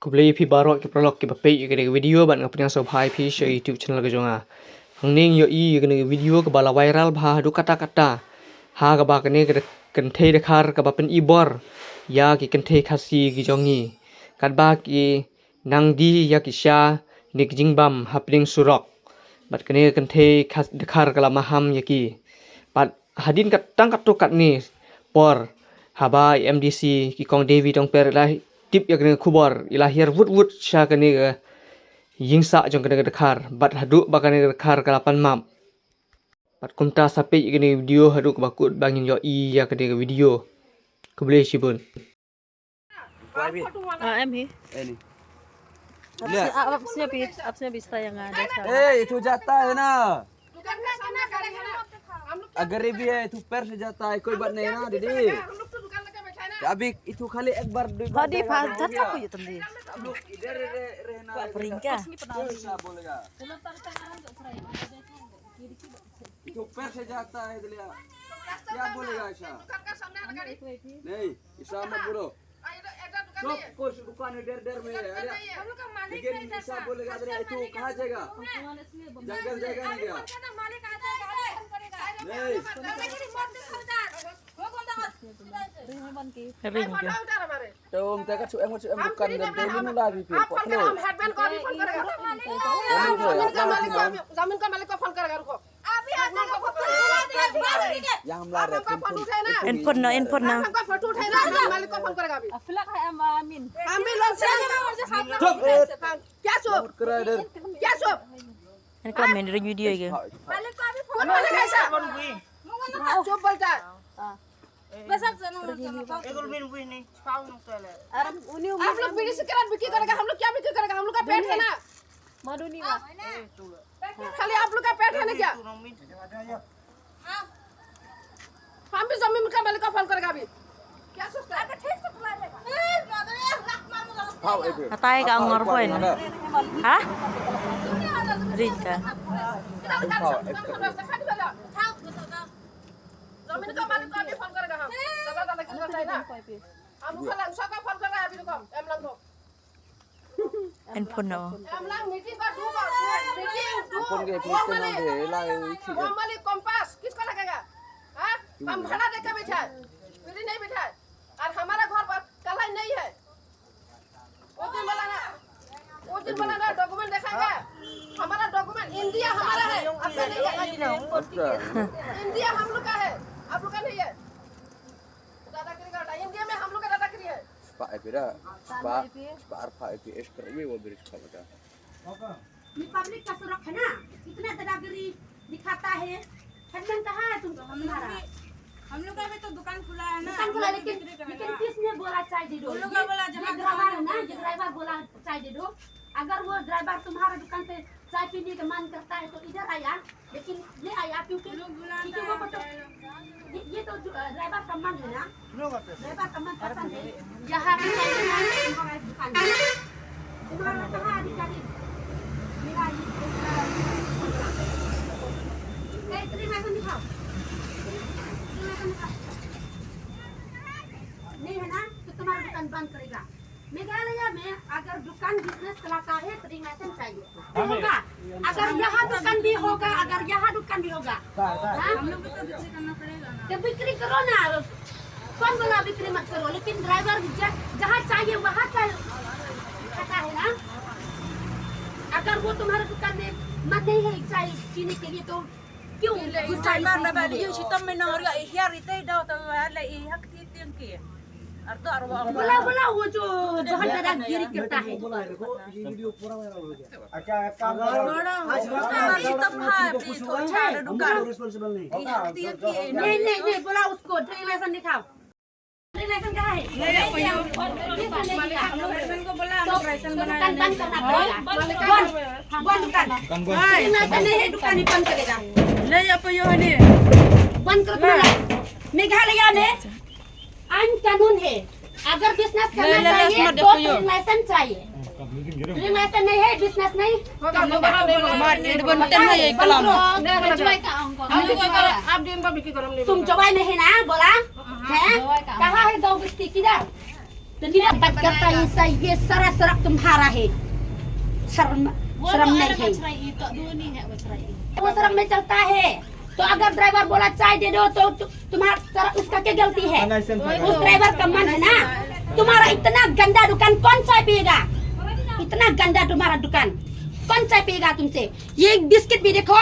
Kublai phi barok ke prolog ke bapai ke video ban ngapnya so bhai phi share YouTube channel ke jonga. Hangning yo I ke video ke bala viral bha du kata-kata. Ha ke ba ke ne ke kenthe dekhar ke ba pen ibor. Ya ki kenthe khasi ki jongi. Kat ba ki nang di ya ki sha nik jingbam hapling surok. Bat ke ne kenthe khas dekhar kala maham ya ki. Bat hadin kat tang kat to kat ni por haba MDC ki kong Devi tong per lah tip ya kena kubar ilahir wud sha kena yingsa jong kena dekhar bat haduk ba kena dekhar kalapan map bat kumta sapi kena video haduk bakut bangin yo I ya kena video keboleh sibun em hi Ini. आपसे भी yang ada itu jatah है ना अगर ये भी है तो पैर से जाता है कोई बात नहीं ना दीदी अभी itu खाली एक बार दो बार di pantat aku ya tadi आप लोग इधर रहना peringkat क्या बोलेगा itu पैर से जाता है दिलिया क्या बोलेगा ऐसा नहीं ऐसा मत बोलो सब कुछ दुकान डर में लेकिन ऐसा बोलेगा itu कहाँ जाएगा जंगल जाएगा नहीं क्या नहीं तो हम तक em bukan dan dulu nula bipin kok lo जमीन का मालिक को फोन करेगा रुको अभी yang melarang handphone na हमका फोटो उठाएगा मालिक को फोन करेगा अभी aflak hai amin अमीन लोग से चुप क्या चुप कराder क्या चुप kan komen dari video gitu मालिक को अभी फोन करेगा ऐसा चुप बोलता है बस अब सुनो एगोल बिन बुई नहीं पाऊ न तले आप लोग बीड़ी सिगरेट बिक्री करेगा हम लोग क्या बिक्री करेगा हम लोग का पेट है ना maduni खाली आप लोग का पेट है ना क्या हम भी जमीन का मालिक को फोन करेगा अभी क्या सोचता है ठीक से बुला लेगा katay ka ang ngorpoin ha Rita जमीन का मालिक को अभी फोन करेगा हम दादा की बोलता है ना हम लोग का लंसा का फोन कर रहा है अभी रुको एम लंग को handphone na एम लंग मीटिंग का दो मीटिंग दो फोन के फिर से ना दे ला वो मालिक कंपास किसको लगेगा हां हम भाड़ा देके बैठा है फ्री नहीं बैठा है और हमारा घर पर कलाई नहीं है वो दिन वाला ना डॉक्यूमेंट दिखाएगा हमारा डॉक्यूमेंट इंडिया हमारा है अपना नहीं है इंडिया हम लोग का है आप लोग का नहीं है दादागिरी करता है इंडिया में हम लोग का दादागिरी है Pak Epira Pak Arfa EPS kerja वो बेरिश का बता ये पब्लिक का सुरख है ना इतना दादागिरी दिखाता है हेडमैन कहाँ है तुम हमारा हम लोग का भी तो दुकान खुला है ना दुकान खुला लेकिन किसने बोला चाय दे दो लोग का बोला जहाँ ड्राइवर है ना ये ड्राइवर बोला चाय दे दो अगर वो ड्राइवर तुम्हारा दुकान से चाय पीने का मन करता है तो इधर आया लेकिन ले आया क्योंकि ये तो ड्राइवर का मन है ना ड्राइवर का मन पसंद है यहाँ तुम्हारा दुकान तुम्हारा कहाँ अधिकारी मेरा नहीं है ना तो तुम्हारा दुकान बंद करेगा मेघालय में अगर दुकान बिजनेस चलाता है तो लाइसेंस चाहिए होगा अगर यहाँ दुकान भी होगा अगर यहाँ दुकान भी होगा हम लोग को तो बिक्री करना पड़ेगा ना तो बिक्री करो ना कौन बोला बिक्री मत करो लेकिन ड्राइवर जहाँ चाहिए वहाँ खाता है ना अगर वो तुम्हारे दुकान में मन नहीं है चाय पीने के लिए तो क्यों बोला वो जो दादागिरी करता है नहीं बोला उसको ड्राइविंग लाइसेंस दिखाओ ड्राइविंग लाइसेंस कहाँ है को बोला हम लाइसेंस दुकान बंद करना पड़ेगा बंद दुकान नहीं है दुकान ही बंद करेगा नहीं आप यो है बंद कर मेघालय में आइन कानून है अगर बिजनेस करना चाहिए तो लाइसेंस चाहिए लाइसेंस नहीं है बिजनेस नहीं तुम जवाई नहीं ना बोला है कहाँ है दो बस्ती किधर बात करता है ऐसा, ये सारा सड़क तुम्हारा है, शर्म शर्म नहीं है, वो शर्म में चलता है। तो अगर ड्राइवर बोला चाय दे दो तो तुम्हारा उसका क्या गलती है? उस ड्राइवर का मन है ना। तुम्हारा इतना गंदा दुकान कौन चाय पिएगा? इतना गंदा तुम्हारा दुकान कौन चाय पिएगा तुमसे? ये बिस्किट भी देखो,